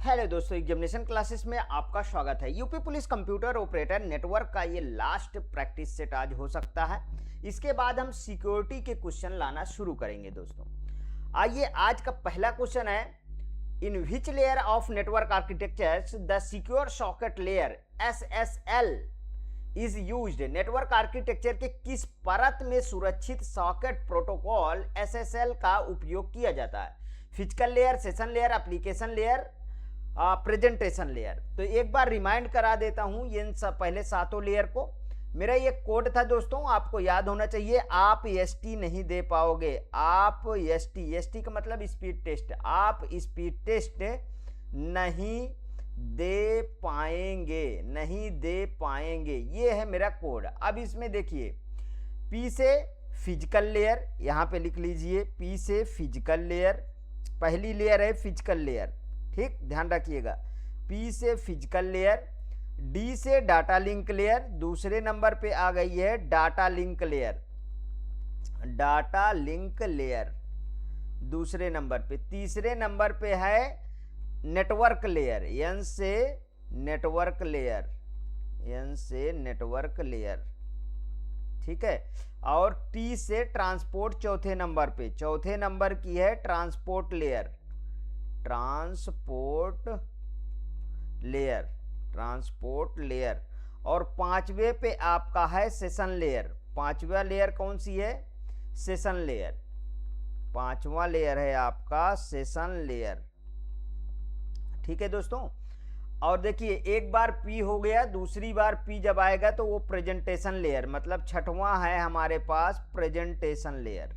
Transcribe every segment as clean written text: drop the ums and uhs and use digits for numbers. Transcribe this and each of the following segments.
Hello दोस्तों, examination classes में आपका स्वागत है। UP police computer operator network का ये लास्ट प्रैक्टिस सेट आज हो सकता है। इसके बाद हम सिक्योरिटी के क्वेश्चन लाना शुरू करेंगे दोस्तों। आइए, आज का पहला क्वेश्चन है, in which layer of network architecture the secure socket layer SSL is used. Network architecture के किस परत में सुरक्षित सॉकेट प्रोटोकॉल SSL का उपयोग किया जाता है? Physical layer, session layer, application layer, presentation layer. तो एक बार रिमाइंड करा देता हूं इन सब पहले सातों लेयर को। मेरा ये कोड था दोस्तों, आपको याद होना चाहिए। आप ST नहीं दे पाओगे, आप ST का मतलब स्पीड टेस्ट, आप स्पीड टेस्ट नहीं दे पाएंगे, नहीं दे पाएंगे। ये है मेरा कोड। अब इसमें देखिए, P से फिजिकल लेयर, यहां पे लिख लीजिए P से फिजिकल लेयर, पहली लेयर है फिजिकल लेयर, ठीक, ध्यान रखिएगा। P से फिजिकल लेयर, D से डाटा लिंक लेयर, दूसरे नंबर पे आ गई है data link layer, data link layer दूसरे नंबर पे। तीसरे नंबर पे है नेटवर्क लेयर, N से नेटवर्क लेयर, N से नेटवर्क लेयर, ठीक है। और T से ट्रांसपोर्ट चौथे नंबर पे, चौथे नंबर की है transport layer, transport layer, transport layer. और पांचवे पे आपका है सेशन लेयर। पांचवा लेयर कौन सी है? Session layer. पांचवा लेयर है आपका सेशन लेयर, ठीक है दोस्तों। और देखिए, एक बार P हो गया, दूसरी बार P जब आएगा तो वो प्रेजेंटेशन लेयर, मतलब छठवां है हमारे पास प्रेजेंटेशन लेयर,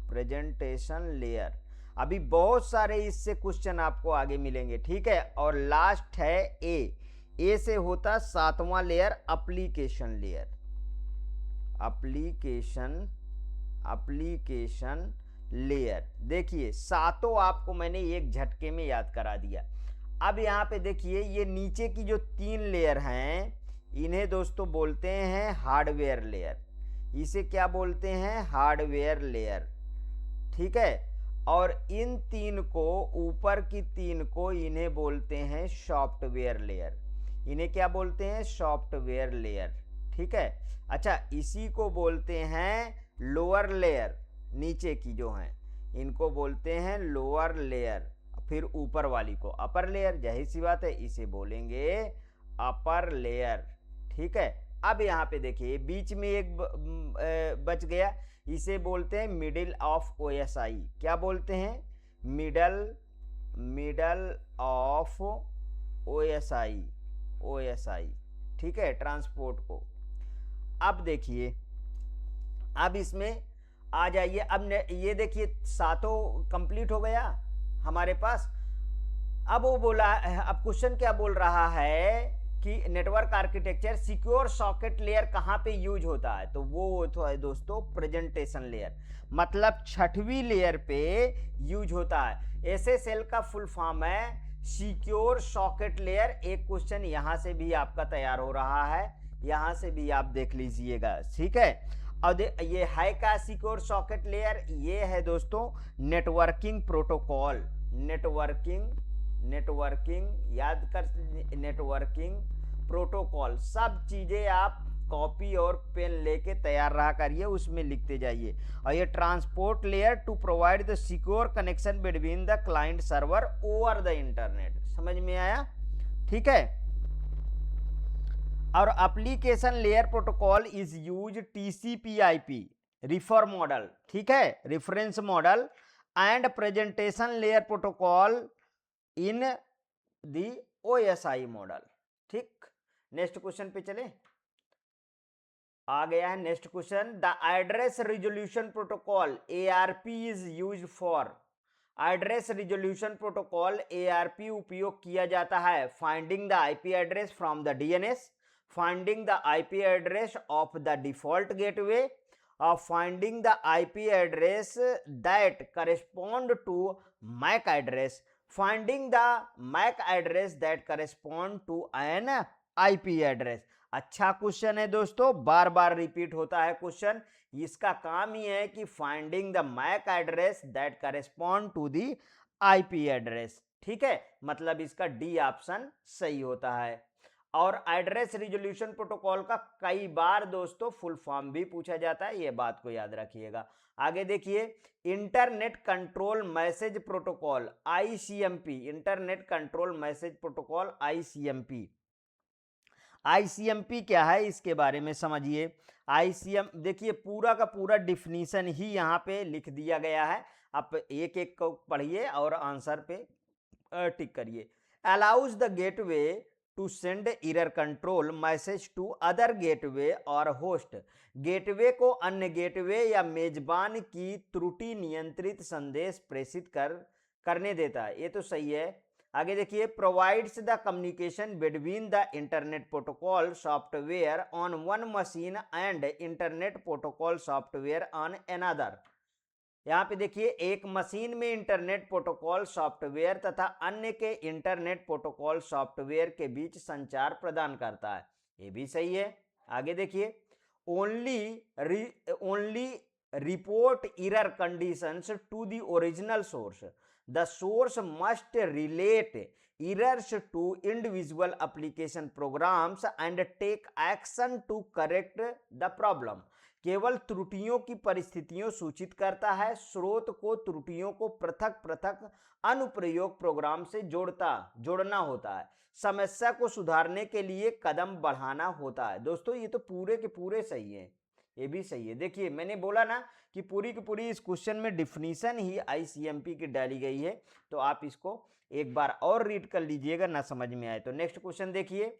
प्रेजेंटेशन लेयर। अभी बहुत सारे इससे क्वेश्चन आपको आगे मिलेंगे, ठीक है। और लास्ट है ए से होता सातवां layer application layer, application layer. देखिए, सातों आपको मैंने एक झटके में याद करा दिया। अब यहां पे देखिए, ये नीचे की जो तीन लेयर हैं, इन्हें दोस्तों बोलते हैं हार्डवेयर लेयर। इसे क्या बोलते हैं? हार्डवेयर लेयर, ठीक है। और इन तीन को, ऊपर की तीन को, इन्हें बोलते हैं सॉफ्टवेयर लेयर। इन्हें क्या बोलते हैं? सॉफ्टवेयर लेयर, ठीक है। अच्छा, इसी को बोलते हैं लोअर लेयर। नीचे की जो हैं इनको बोलते हैं लोअर लेयर। फिर ऊपर वाली को अपर लेयर, जाहिर सी बात है इसे बोलेंगे अपर लेयर, ठीक है। अब यहाँ पे देखिए, बीच में एक बच गया, इसे बोलते हैं मिडिल ऑफ OSI। क्या बोलते हैं? मिडल ऑफ OSI, ठीक है, ट्रांसपोर्ट को। अब देखिए, अब इसमें आ जाइए। अब ये देखिए, सातों कंप्लीट हो गया हमारे पास। अब वो बोला, अब क्वेश्चन क्या बोल रहा है कि network architecture secure socket layer कहां पे यूज होता है? तो वो तो है दोस्तों प्रेजेंटेशन लेयर, मतलब छठवीं लेयर पे यूज होता है। SSL का फुल फॉर्म है सिक्योर सॉकेट लेयर। एक क्वेश्चन यहां से भी आपका तैयार हो रहा है, यहां से भी आप देख लीजिएगा, ठीक है। और ये है का सिक्योर सॉकेट लेयर, ये है दोस्तों नेटवर्किंग प्रोटोकॉल, नेटवर्किंग याद कर, नेटवर्किंग प्रोटोकॉल। सब चीजें आप कॉपी और पेन लेके तैयार रहा करिए, उसमें लिखते जाइए। और ये transport layer to provide the secure connection between the client server over the internet. समझ में आया? ठीक है। और application layer protocol is use TCP/IP refer model, ठीक है, reference model, and presentation layer protocol in the OSI model, ठीक। Next question पे चले, आ गया है next question. The address resolution protocol ARP is use for. Address resolution protocol ARP उपयोग किया जाता है finding the IP address from the DNS, finding the IP address of the default gateway, or finding the IP address that correspond to MAC address, finding the MAC address that correspond to an IP address। अच्छा question है दोस्तों, बार बार repeat होता है question. इसका काम ही है कि finding the MAC address that correspond to the IP address. ठीक है, मतलब इसका डी ऑप्शन सही होता है। और एड्रेस रिजोल्यूशन प्रोटोकॉल का कई बार दोस्तों फुल फॉर्म भी पूछा जाता है, ये बात को याद रखिएगा। आगे देखिए, internet control message protocol ICMP, internet control message protocol ICMP. ICMP क्या है इसके बारे में समझिए। आईसीएम देखिए पूरा का पूरा डिफिनीशन ही यहाँ पे लिख दिया गया है, आप एक एक को पढ़िए और आंसर पे टिक करिए। Allows the gateway to send error control message to other gateway और होस्ट, गेटवे को अन्य गेटवे या मेजबान की त्रुटि नियंत्रित संदेश प्रेषित करने देता है, ये तो सही है। आगे देखिए, provides the communication between the internet protocol software on one machine and internet protocol software on another. यहाँ पे देखिए, एक मशीन में इंटरनेट प्रोटोकॉल सॉफ्टवेयर तथा अन्य के इंटरनेट प्रोटोकॉल सॉफ्टवेयर के बीच संचार प्रदान करता है, ये भी सही है। आगे देखिए, only report error conditions to the original source, the source must relate errors to individual application programs and take action to correct the problem। केवल त्रुटियों की परिस्थितियों सूचित करता है, स्रोत को त्रुटियों को पृथक पृथक अनुप्रयोग प्रोग्राम से जोड़ना होता है, समस्या को सुधारने के लिए कदम बढ़ाना होता है। दोस्तों ये तो पूरे के पूरे सही है, ये भी सही है। देखिए मैंने बोला ना कि पूरी की पूरी इस क्वेश्चन में डिफिनीशन ही आईसीएमपी की डाली गई है, तो आप इसको एक बार और रीड कर लीजिएगा, ना समझ में आए तो। नेक्स्ट क्वेश्चन देखिए,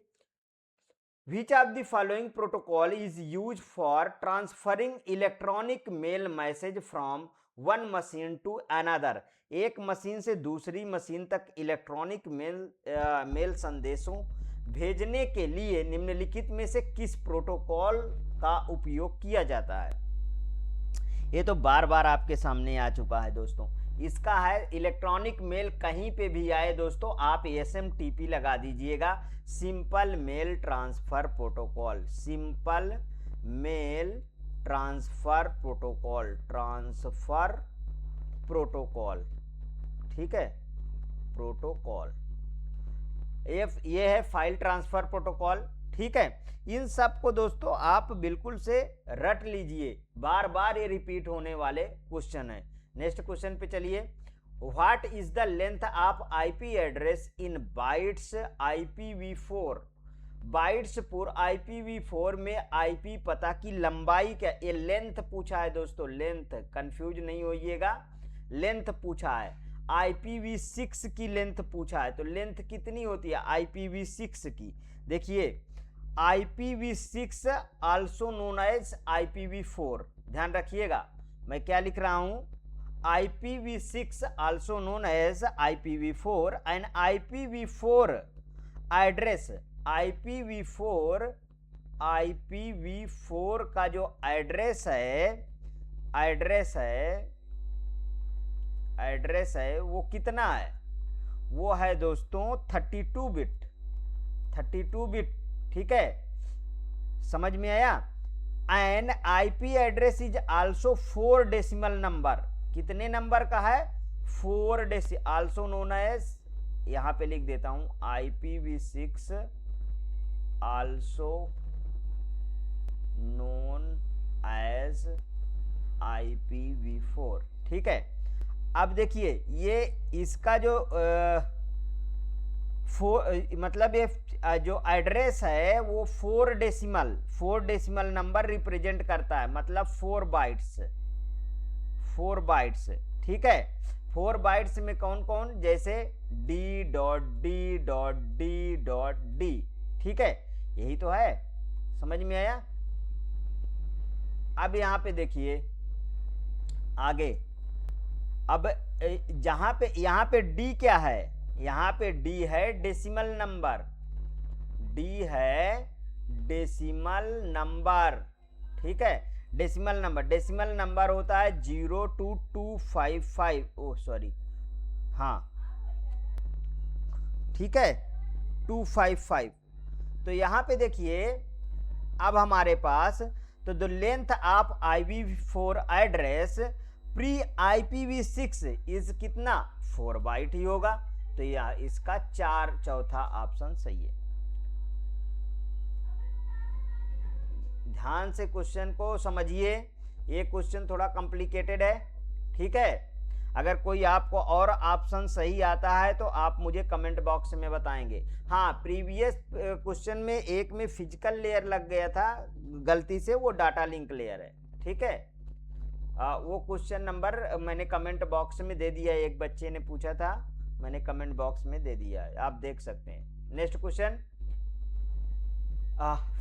Which of the following protocol is used for transferring electronic mail message from one machine to another? एक मशीन से दूसरी मशीन तक इलेक्ट्रॉनिक मेल संदेशों भेजने के लिए निम्नलिखित में से किस प्रोटोकॉल का उपयोग किया जाता है? ये तो बार बार आपके सामने आ चुका है दोस्तों। इसका है इलेक्ट्रॉनिक मेल कहीं पे भी आए दोस्तों, आप SMTP लगा दीजिएगा, simple mail transfer protocol, simple mail transfer protocol, transfer protocol, ठीक है, प्रोटोकॉल। ये है फाइल ट्रांसफर प्रोटोकॉल, ठीक है। इन सब को दोस्तों आप बिल्कुल से रट लीजिए, बार बार ये रिपीट होने वाले क्वेश्चन है। नेक्स्ट क्वेश्चन पे चलिए, what is the length of IP address in bytes IPv4? Bytes पर IPv4 में आईपी पता की लंबाई क्या? ये लेंथ पूछा है दोस्तों, लेंथ, कंफ्यूज नहीं होइएगा, लेंथ पूछा है। IPv6 की लेंथ पूछा है, तो लेंथ कितनी होती है IPv6 की? देखिए IPv6 also known as IPv4, ध्यान रखिएगा मैं क्या लिख रहा हूं, IPv6 also known as IPv4 and IPv4 address, IPv4 का जो एड्रेस है वो कितना है? वो है दोस्तों 32 बिट, ठीक है, समझ में आया। And IP address is also 4 decimal number, कितने नंबर का है? 4 डेसिमल, आल्सो नोन एज, यहां पे लिख देता हूं IPv6 also known as IPv4, ठीक है। अब देखिए ये इसका जो मतलब ये जो एड्रेस है वो 4 डेसिमल नंबर रिप्रेजेंट करता है, मतलब 4 बाइट्स, ठीक है। 4 बाइट्स में कौन कौन, जैसे D.D.D.D, ठीक है, यही तो है, समझ में आया। अब यहां पे देखिए आगे, अब यहां पे D क्या है? यहां पे D है डेसिमल नंबर, D है डेसिमल नंबर, ठीक है, डेसिमल नंबर होता है 0 to 255, ओ सॉरी, हाँ ठीक है 255। तो यहां पे देखिए अब हमारे पास तो the length of IPv4 address pre IPv6 is कितना 4 बाइट ही होगा, तो यह इसका चौथा ऑप्शन सही है। ध्यान से क्वेश्चन को समझिए, ये क्वेश्चन थोड़ा कॉम्प्लिकेटेड है, ठीक है। अगर कोई आपको और ऑप्शन सही आता है तो आप मुझे कमेंट बॉक्स में बताएंगे। हाँ, प्रीवियस क्वेश्चन में एक में फिजिकल लेयर लग गया था गलती से, वो डाटा लिंक लेयर है, ठीक है। वो क्वेश्चन नंबर मैंने कमेंट बॉक्स में दे दिया है, एक बच्चे ने पूछा था, मैंने कमेंट बॉक्स में दे दिया है, आप देख सकते हैं। Next question,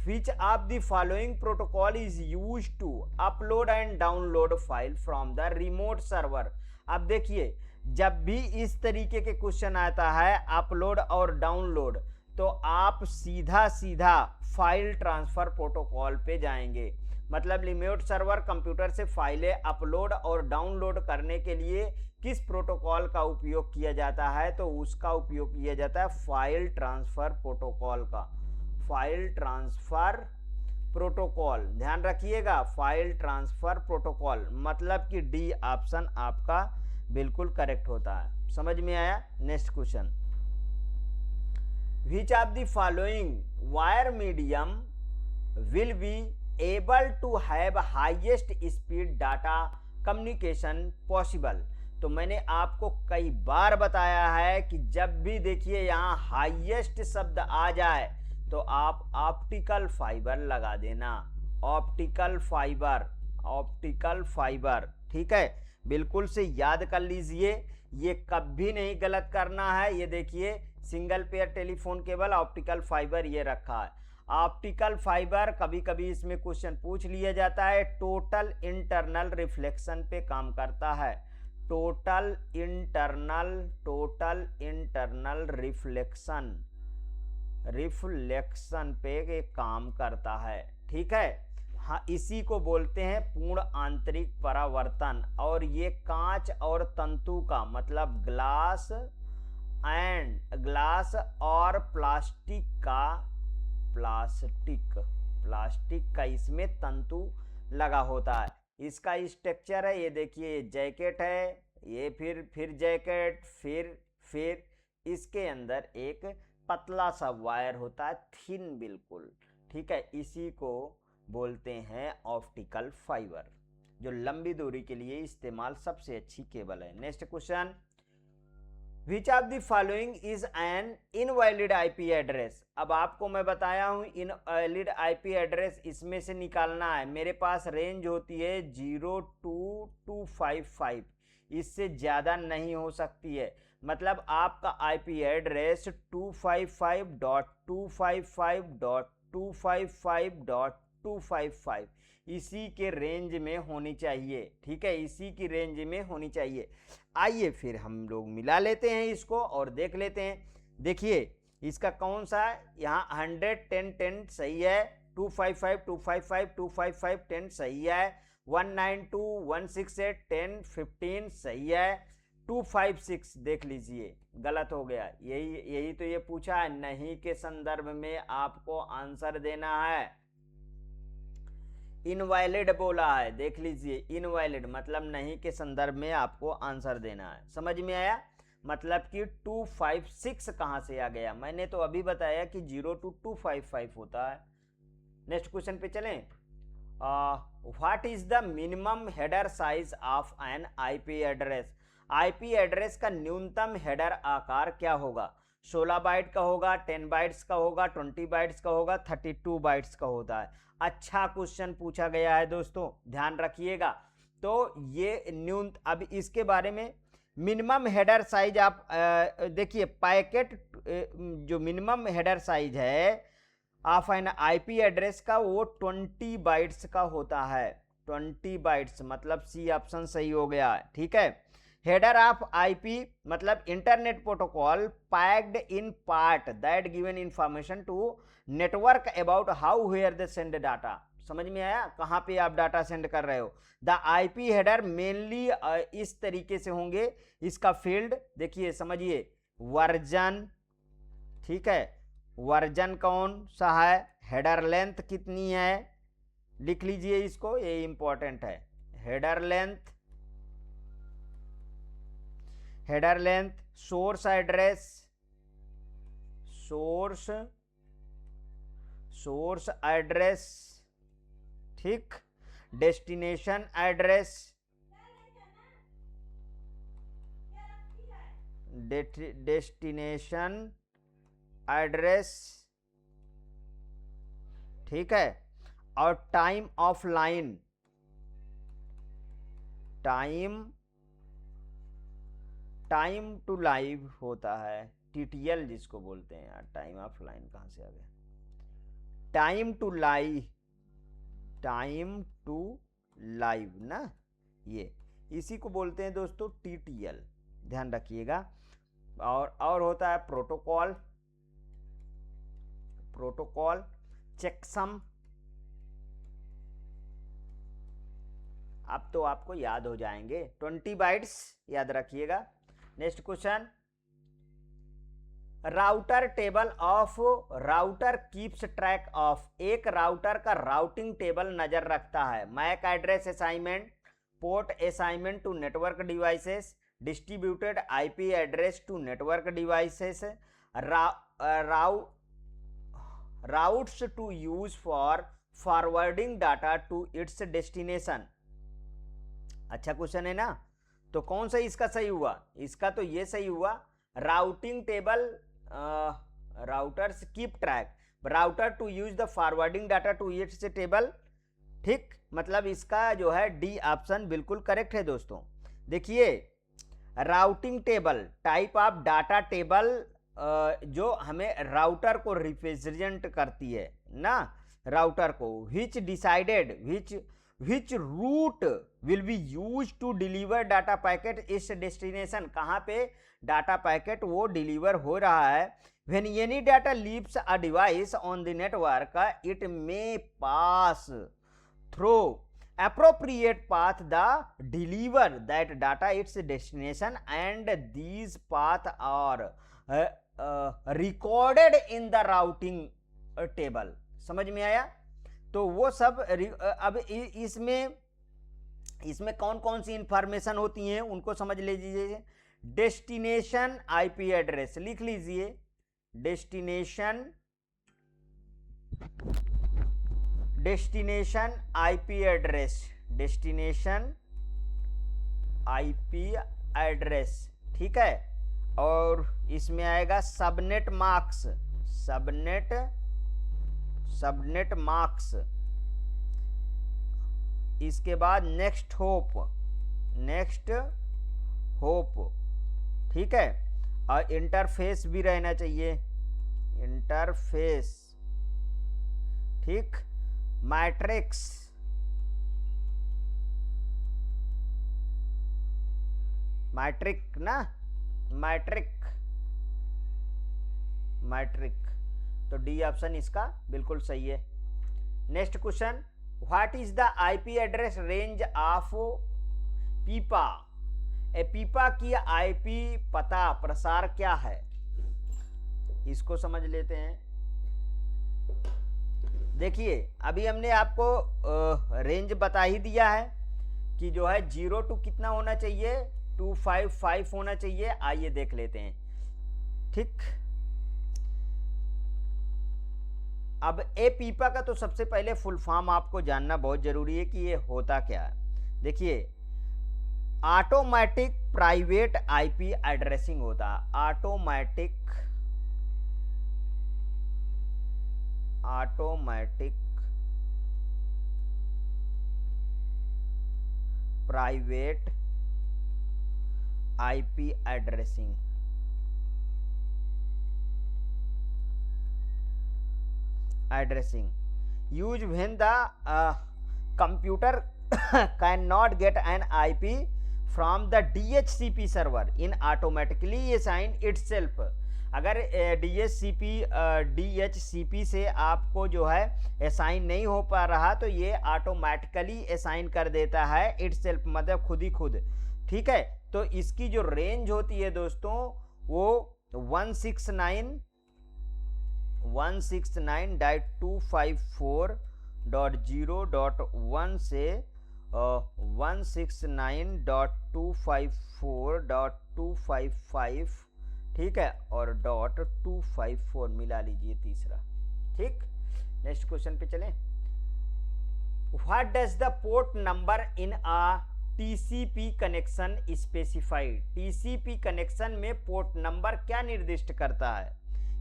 which of the following protocol is used to upload and download file from the remote server। अब देखिए, जब भी इस तरीके के क्वेश्चन आता है अपलोड और डाउनलोड, तो आप सीधा सीधा फाइल ट्रांसफर प्रोटोकॉल पे जाएंगे। मतलब रिमोट सर्वर कंप्यूटर से फाइलें अपलोड और डाउनलोड करने के लिए किस प्रोटोकॉल का उपयोग किया जाता है, तो उसका उपयोग किया जाता है फाइल ट्रांसफर प्रोटोकॉल का, फाइल ट्रांसफर प्रोटोकॉल। ध्यान रखिएगा, फाइल ट्रांसफर प्रोटोकॉल, मतलब कि डी ऑप्शन आपका बिल्कुल करेक्ट होता है। समझ में आया। Next question, which of the following wire medium will be able to have highest speed data communication possible. तो मैंने आपको कई बार बताया है कि जब भी देखिए यहाँ हाईएस्ट शब्द आ जाए तो आप ऑप्टिकल फाइबर लगा देना, ऑप्टिकल फाइबर, ऑप्टिकल फाइबर, ठीक है। बिल्कुल से याद कर लीजिए, ये कभी नहीं गलत करना है। ये देखिए single pair telephone cable, optical fibre ये रखा है। ऑप्टिकल फाइबर कभी कभी इसमें क्वेश्चन पूछ लिया जाता है, टोटल इंटरनल रिफ्लेक्शन पे काम करता है, टोटल इंटरनल रिफ्लेक्शन पे काम करता है, ठीक है। हाँ, इसी को बोलते हैं पूर्ण आंतरिक परावर्तन। और ये कांच और तंतु का, मतलब ग्लास और प्लास्टिक का इसमें तंतु लगा होता है। इसका स्ट्रक्चर है, ये देखिए, ये जैकेट है, ये फिर जैकेट, फिर इसके अंदर एक पतला सा वायर होता है, थिन बिल्कुल, ठीक है। इसी को बोलते हैं ऑप्टिकल फाइबर, जो लंबी दूरी के लिए इस्तेमाल सबसे अच्छी केबल है। Next question, which of the following is an invalid IP address. अब आपको मैं बताया हूं इनवैलिड IP एड्रेस इसमें से निकालना है। मेरे पास रेंज होती है 02255, इससे ज़्यादा नहीं हो सकती है। मतलब आपका IP एड्रेस 255.255.255.255 इसी के रेंज में होनी चाहिए, ठीक है, इसी की रेंज में होनी चाहिए। आइए फिर हम लोग मिला लेते हैं इसको और देख लेते हैं। देखिए इसका कौन सा है, यहाँ 100 10 10 सही है, 255 255 255 10 सही है, 192 168 10 15 सही है, 256 देख लीजिए गलत हो गया। यही तो ये पूछा है, नहीं के संदर्भ में आपको आंसर देना है। इनवैलिड बोला है, देख लीजिए, इनवैलिड मतलब नहीं के संदर्भ में आपको आंसर देना है। समझ में आया। मतलब कि 256 कहां से आ गया, मैंने तो अभी बताया कि 02255 होता है। नेक्स्ट क्वेश्चन पे चलें। What is the minimum header size of an IP address. IP address का न्यूनतम हेडर आकार क्या होगा, 16 बाइट का होगा, 10 बाइट्स का होगा, 20 बाइट्स का होगा, 32 बाइट्स का होता है। अच्छा क्वेश्चन पूछा गया है दोस्तों, ध्यान रखिएगा। तो ये अब इसके बारे में मिनिमम हेडर साइज आप देखिए, पैकेट जो मिनिमम हेडर साइज है ऑफ एन IP एड्रेस का वो 20 बाइट्स का होता है, 20 बाइट्स, मतलब सी ऑप्शन सही हो गया, ठीक है। हेडर ऑफ IP मतलब internet protocol packed in part that given information to network about how where they send data. समझ में आया, कहाँ पे आप डाटा सेंड कर रहे हो। द IP हेडर मेनली इस तरीके से होंगे। इसका फील्ड देखिए, समझिए, वर्जन, ठीक है, वर्जन कौन सा है, हेडर लेंथ कितनी है, लिख लीजिए इसको, ये इंपॉर्टेंट है। Header length header length, source address, source address, ठीक, डेस्टिनेशन एड्रेस, डेस्टिनेशन एड्रेस, ठीक है, और time of line, time to live होता है, टीटीएल जिसको बोलते हैं यार, टाइम ऑफ लाइन कहाँ से आ गया, टाइम टू लाइव ना, ये इसी को बोलते हैं दोस्तों टीटीएल, ध्यान रखिएगा। और होता है प्रोटोकॉल, चेकसम, अब तो आपको याद हो जाएंगे, 20 बाइट्स याद रखिएगा। Next question, router keeps track of, एक राउटर का राउटिंग टेबल नजर रखता है, MAC address assignment, port assignment to network devices, distributed IP address to network devices, routes to use for forwarding data to its destination. अच्छा question है ना, तो कौन सा इसका सही हुआ, इसका तो ये सही हुआ, routing table, routers keep track, router to use the forwarding data to its table, ठीक, मतलब इसका जो है डी ऑप्शन बिल्कुल करेक्ट है दोस्तों। देखिए routing table, type of data table जो हमें राउटर को रिप्रेजेंट करती है ना, राउटर को, which decided which route will be use to deliver data packet its destination, कहाँ पे डाटा पैकेट वो डिलीवर हो रहा है। When any data leaves a device on the network it may pass through appropriate path the deliver that data its destination, and these path are recorded in the routing table। समझ में आया? तो वो सब अब इसमें कौन कौन सी इंफॉर्मेशन होती हैं उनको समझ लीजिए। डेस्टिनेशन आईपी एड्रेस लिख लीजिए, डेस्टिनेशन आईपी एड्रेस, ठीक है। और इसमें आएगा सबनेट मार्क्स, इसके बाद नेक्स्ट होप, ठीक है। और इंटरफेस भी रहना चाहिए, इंटरफेस, ठीक। मैट्रिक्स, तो डी ऑप्शन इसका बिल्कुल सही है। Next question, what is the IP address range of पीपा, पीपा की आईपी पता प्रसार क्या है, इसको समझ लेते हैं। देखिए अभी हमने आपको रेंज बता ही दिया है कि जो है 0 to कितना होना चाहिए, 255 होना चाहिए। आइए देख लेते हैं, ठीक। अब ए पीपा का तो सबसे पहले फुल फॉर्म आपको जानना बहुत जरूरी है कि ये होता क्या है। देखिए ऑटोमेटिक प्राइवेट आईपी एड्रेसिंग होता है, automatic private IP addressing, used when the computer cannot get an IP from the DHCP server in automatically assign itself। अगर DHCP से आपको जो है असाइन नहीं हो पा रहा तो ये ऑटोमेटिकली असाइन कर देता है इटसेल्फ, मतलब खुद ही खुद, ठीक है। तो इसकी जो रेंज होती है दोस्तों वो 169.254.0.1 से 169.254.2 255, ठीक है, और .254 मिला लीजिए तीसरा। ठीक, नेक्स्ट क्वेश्चन पे चलें। What does the port number in a TCP connection specified? TCP connection में पोर्ट नंबर क्या निर्दिष्ट करता है?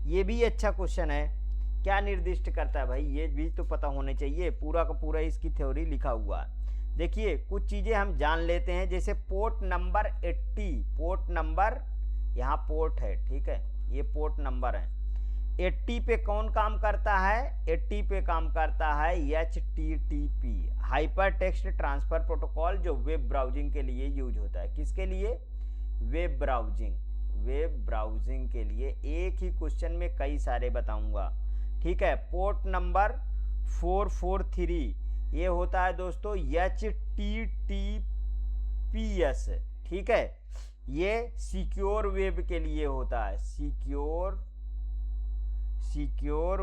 ये भी अच्छा क्वेश्चन है। क्या निर्दिष्ट करता है भाई, ये भी तो पता होने चाहिए। पूरा का पूरा इसकी थ्योरी लिखा हुआ है। देखिए कुछ चीजें हम जान लेते हैं, जैसे पोर्ट नंबर 80, पोर्ट नंबर, यहाँ पोर्ट है, ठीक है, ये पोर्ट नंबर है। 80 पे कौन काम करता है? 80 पे काम करता है HTTP, hyper text transfer protocol, जो वेब ब्राउजिंग के लिए यूज होता है। किसके लिए? वेब ब्राउजिंग, वेब ब्राउजिंग के लिए। एक ही क्वेश्चन में कई सारे बताऊंगा, ठीक है। पोर्ट नंबर 443 ये होता है दोस्तों HTTPS, ठीक है, ये सिक्योर वेब के लिए होता है, सिक्योर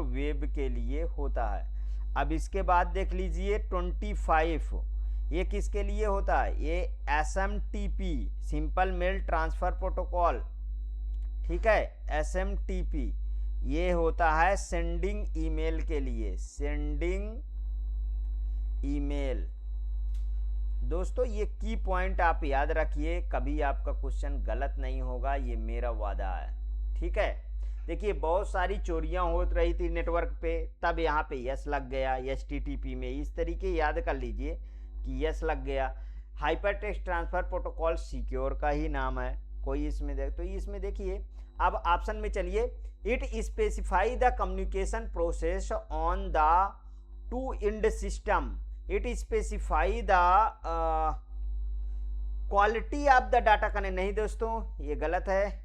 वेब के लिए होता है। अब इसके बाद देख लीजिए 25, ये किसके लिए होता है? ये SMTP, simple mail transfer protocol, ठीक है, SMTP, ये होता है सेंडिंग ईमेल के लिए, सेंडिंग ईमेल। दोस्तों ये की पॉइंट आप याद रखिए, कभी आपका क्वेश्चन गलत नहीं होगा, ये मेरा वादा है, ठीक है। देखिए बहुत सारी चोरियां हो रही थी नेटवर्क पे, तब यहाँ पे यस लग गया HTTP में, इस तरीके याद कर लीजिए कि यस लग गया। Hyper text transfer protocol secure का ही नाम है। कोई इसमें देख, तो इसमें देखिए अब ऑप्शन में चलिए, it specify the communication process on the two end system, it specify the quality of the data connect, नहीं दोस्तों ये गलत है।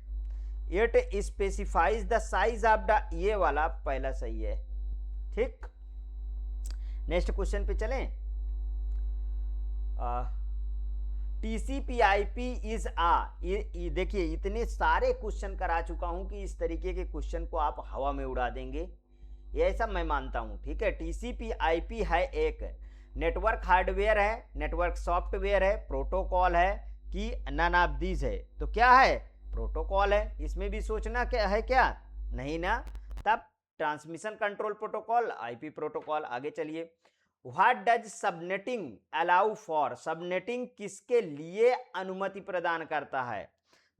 It specifies the size of the, ये वाला पहला सही है, ठीक। नेक्स्ट क्वेश्चन पे चलें। TCP/IP इज देखिए इतने सारे क्वेश्चन करा चुका हूं कि इस तरीके के क्वेश्चन को आप हवा में उड़ा देंगे, ये ऐसा मैं मानता हूं, ठीक है। TCP/IP है एक नेटवर्क हार्डवेयर है, नेटवर्क सॉफ्टवेयर है, प्रोटोकॉल है कि नन ऑफ दीज है? तो क्या है? प्रोटोकॉल है। इसमें भी सोचना क्या है, क्या नहीं ना। तब transmission control protocol, IP protocol. आगे चलिए, what does subnetting allow for? Subnetting किसके लिए अनुमति प्रदान करता है?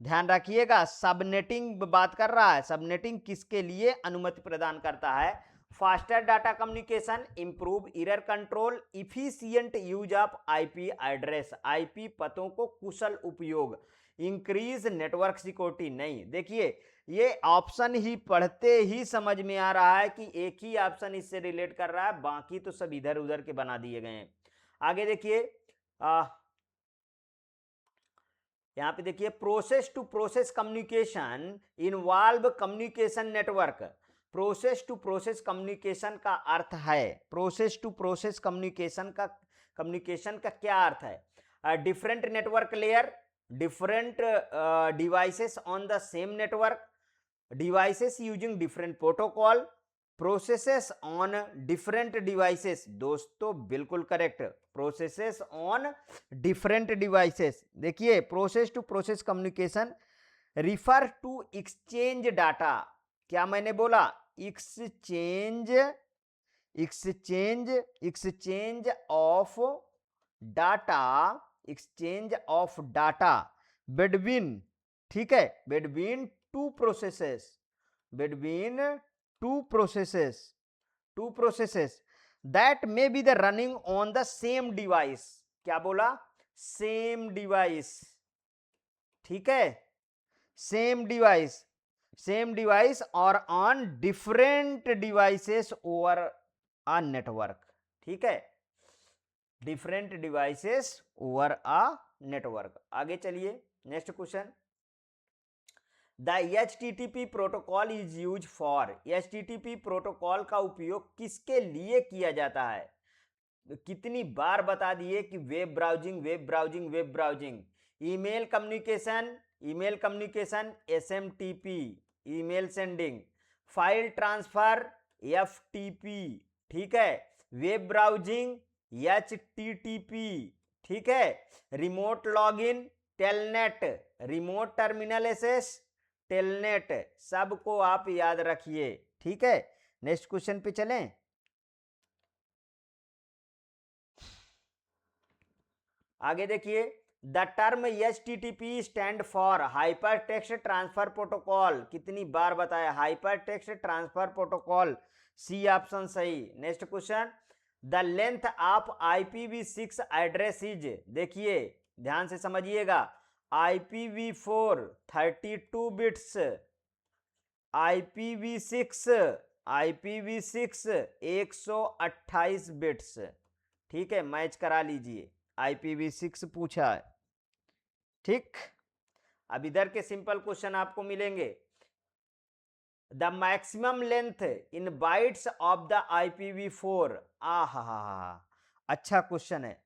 ध्यान रखिएगा, सबनेटिंग बात कर रहा है, सबनेटिंग किसके लिए अनुमति प्रदान करता है? Faster data communication, improve error control, efficient use of IP address, IP पतों को कुशल उपयोग, इंक्रीज नेटवर्क सिक्योरिटी। नहीं, देखिए ये ऑप्शन ही पढ़ते ही समझ में आ रहा है कि एक ही ऑप्शन इससे रिलेट कर रहा है, बाकी तो सब इधर उधर के बना दिए गए हैं। आगे देखिए, यहां पे देखिए, process to process communication involve communication network. Process to process communication का अर्थ है, प्रोसेस टू प्रोसेस कम्युनिकेशन का क्या अर्थ है? Different network layer, different devices on the same network, devices using different protocol, processes on different devices। दोस्तों बिल्कुल correct, processes on different devices। देखिए process to process communication refer to exchange data, क्या मैंने बोला? Exchange of data, exchange of data between, ठीक है, between two processes, between two processes that may be the running on the same device. क्या बोला? Same device, ठीक है, same device और on different devices over a network, ठीक है, different devices over a network. आगे चलिए, next question, the HTTP protocol is use for. HTTP protocol का उपयोग किसके लिए किया जाता है? कितनी बार बता दिए कि web browsing. Email communication SMTP, email sending, file transfer FTP, ठीक है, वेब ब्राउजिंग HTTP, ठीक है, remote login telnet, remote terminal access, telnet, सबको आप याद रखिए। ठीक है, नेक्स्ट क्वेश्चन पे चलें। आगे देखिए, the term HTTP stand for hyper text transfer protocol, कितनी बार बताया, hyper text transfer protocol, C option सही। Next question, the length of IPv6 address is, देखिए ध्यान से समझिएगा, IPv4 32 बिट्स, IPv6 128 बिट्स। ठीक है, मैच करा लीजिए, IPv6 पूछा है। ठीक, अब इधर के सिंपल क्वेश्चन आपको मिलेंगे। The maximum length in bytes of the IPv4, अच्छा क्वेश्चन है।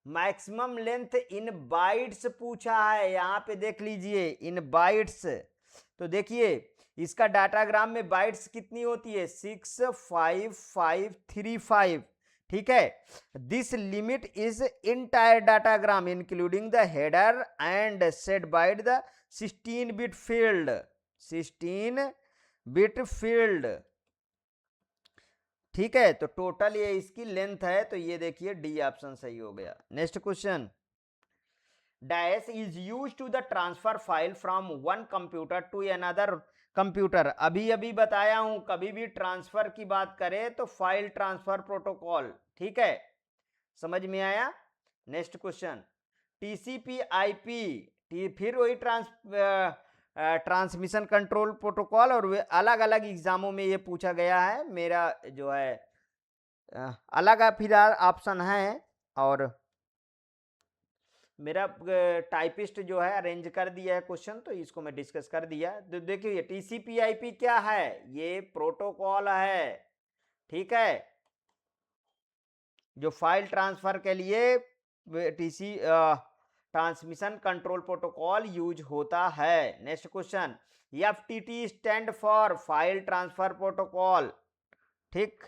मैक्सिमम लेंथ इन बाइट्स पूछा है, यहां पे देख लीजिए इन बाइट्स। तो देखिए इसका डाटाग्राम में बाइट्स कितनी होती है, 65535। ठीक है, this limit is entire datagram including the header and set byte the 16 bit field, 16 bit field. ठीक है, तो टोटल ये इसकी लेंथ है, तो ये देखिए डी ऑप्शन सही हो गया। Next question, dash is use to the transfer file from one computer to another computer. अभी अभी बताया हूं, कभी भी ट्रांसफर की बात करें तो फाइल ट्रांसफर प्रोटोकॉल। ठीक है, समझ में आया। नेक्स्ट क्वेश्चन, TCP/IP, फिर वही ट्रांसमिशन कंट्रोल प्रोटोकॉल, और वे अलग अलग एग्जामों में ये पूछा गया है। मेरा जो है अलग फिर ऑप्शन है, और मेरा टाइपिस्ट जो है अरेंज कर दिया है क्वेश्चन, तो इसको मैं डिस्कस कर दिया। तो देखिए TCP/IP क्या है, ये प्रोटोकॉल है। ठीक है, जो फाइल ट्रांसफर के लिए TC transmission control protocol use होता है। Next question, FTP stand for file transfer protocol. ठीक,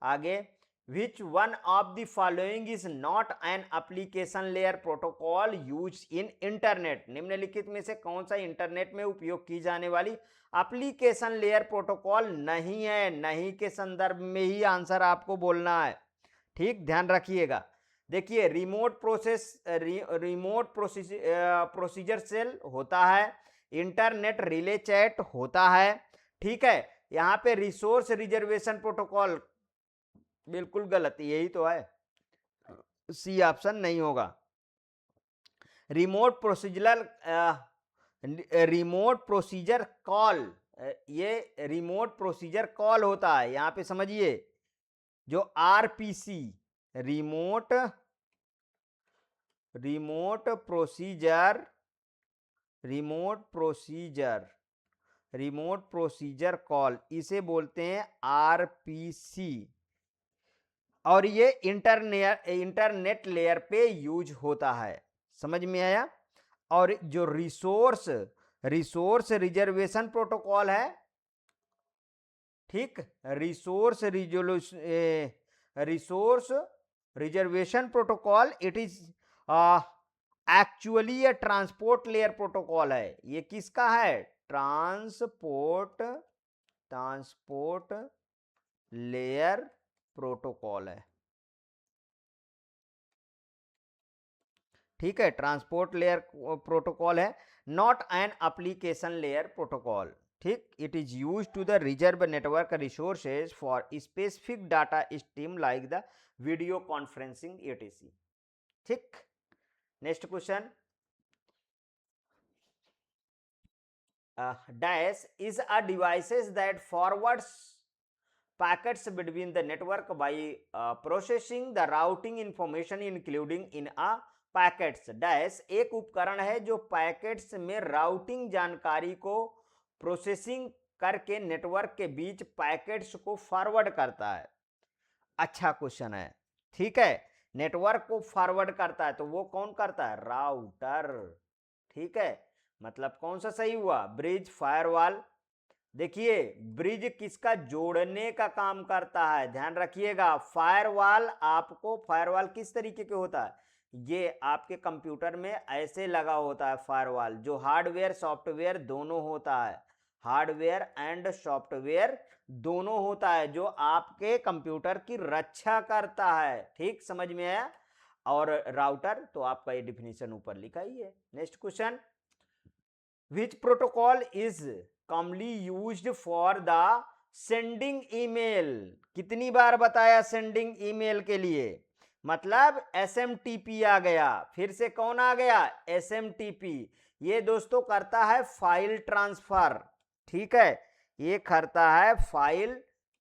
आगे, which one of the following is not an application layer protocol use in internet, निम्नलिखित में से कौन सा इंटरनेट में उपयोग की जाने वाली एप्लीकेशन लेयर प्रोटोकॉल नहीं है। नहीं के संदर्भ में ही आंसर आपको बोलना है। ठीक, ध्यान रखिएगा। देखिए रिमोट प्रोसीजर सेल होता है, इंटरनेट रिले चैट होता है। ठीक है, यहां पे रिसोर्स रिजर्वेशन प्रोटोकॉल बिल्कुल गलत, यही तो है, सी ऑप्शन नहीं होगा। रिमोट प्रोसीजर कॉल, ये रिमोट प्रोसीजर कॉल होता है, यहां पे समझिए जो RPC, रिमोट प्रोसीजर कॉल, इसे बोलते हैं RPC, और ये इंटरनेट लेयर पे यूज होता है। समझ में आया। और जो रिसोर्स रिजर्वेशन प्रोटोकॉल है, ठीक, resource reservation protocol, it is actually A transport layer protocol है। ये किसका है, ट्रांसपोर्ट लेयर प्रोटोकॉल है। ठीक है, ट्रांसपोर्ट लेयर प्रोटोकॉल है, not an application layer protocol. ठीक, it is use to the reserve network resources for specific data stream like the video conferencing etc। ठीक, next question, dash is a devices that forwards packets between the network by processing the routing information including in a packets dash, एक उपकरण है जो packets में routing जानकारी को processing करके network के बीच पैकेट्स को फॉरवर्ड करता है। अच्छा क्वेश्चन है। ठीक है, नेटवर्क को फॉरवर्ड करता है, तो वो कौन करता है, राउटर। ठीक है, मतलब कौन सा सही हुआ, ब्रिज फायरवॉल। देखिए ब्रिज किसका, जोड़ने का काम करता है, ध्यान रखिएगा। फायरवॉल किस तरीके के होता है, ये आपके कंप्यूटर में ऐसे लगा होता है फायरवॉल, जो हार्डवेयर सॉफ्टवेयर दोनों होता है, हार्डवेयर एंड सॉफ्टवेयर दोनों होता है, जो आपके कंप्यूटर की रक्षा करता है। ठीक, समझ में आया। और राउटर तो आपका ये डिफिनीशन ऊपर लिखा ही है। Next question, which protocol is commonly used for the sending email? कितनी बार बताया सेंडिंग ईमेल के लिए? मतलब एसएमटीपी आ गया। फिर से कौन आ गया? एसएमटीपी। ये दोस्तों करता है फाइल ट्रांसफर। ठीक है, ये करता है फाइल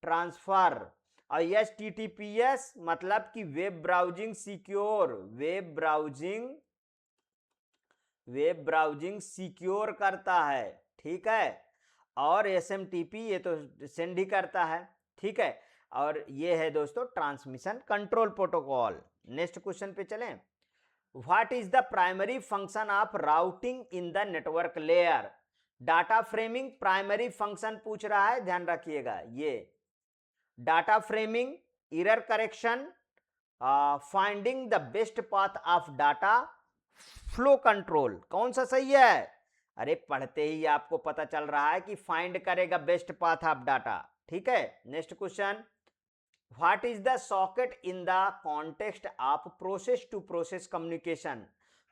ट्रांसफर। और एचटीटीपीएस मतलब कि web browsing secure, web browsing secure करता है। ठीक है, और एसएमटीपी ये तो सेंड ही करता है। ठीक है, और ये है दोस्तों transmission control protocol. Next question पे चलें, what is the primary function of routing in the network layer? Data framing primary function पूछ रहा है, ध्यान रखिएगा। ये data framing, error correction, finding the best path of data flow control, कौन सा सही है? अरे पढ़ते ही आपको पता चल रहा है कि फाइंड करेगा बेस्ट पाथ ऑफ डाटा। ठीक है, next question, what is the socket in the context of process to process communication?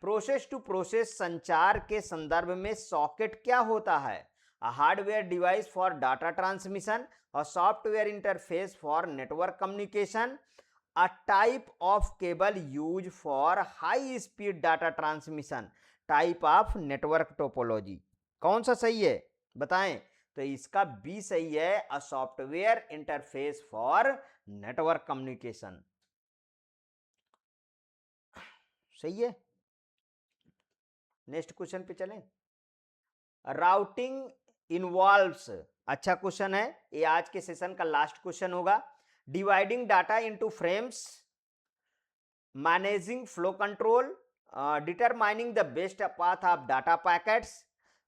Process to process संचार के संदर्भ में सॉकेट क्या होता है? A hardware device for data transmission और software interface for network communication, a type of cable used for high speed data transmission, type of network topology। कौन सा सही है बताएं? तो इसका बी सही है, a software interface for network communication. सही है। नेक्स्ट क्वेश्चन पे चलें, राउटिंग इन्वॉल्व्स, अच्छा क्वेश्चन है ये, आज के सेशन का लास्ट क्वेश्चन होगा। Dividing data into frames, managing flow control, determining the best path of data packets,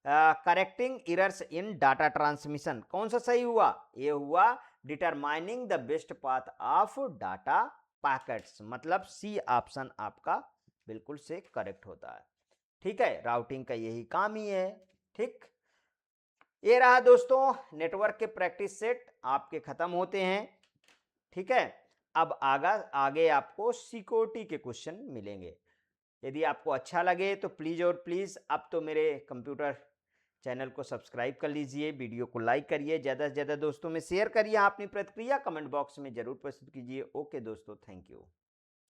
correcting errors in data transmission. कौन सा सही हुआ? ये हुआ determining the best path of data packets, मतलब सी ऑप्शन आपका बिल्कुल से करेक्ट होता है। ठीक है, राउटिंग का यही काम ही है। ठीक, ये रहा दोस्तों नेटवर्क के प्रैक्टिस सेट आपके खत्म होते हैं। ठीक है, अब आगे आपको सिक्योरिटी के क्वेश्चन मिलेंगे। यदि आपको अच्छा लगे तो प्लीज़ और प्लीज़ अब तो मेरे कंप्यूटर चैनल को सब्सक्राइब कर लीजिए, वीडियो को लाइक करिए, ज़्यादा से ज़्यादा दोस्तों में शेयर करिए, अपनी प्रतिक्रिया कमेंट बॉक्स में ज़रूर प्रस्तुत कीजिए। ओके दोस्तों, थैंक यू।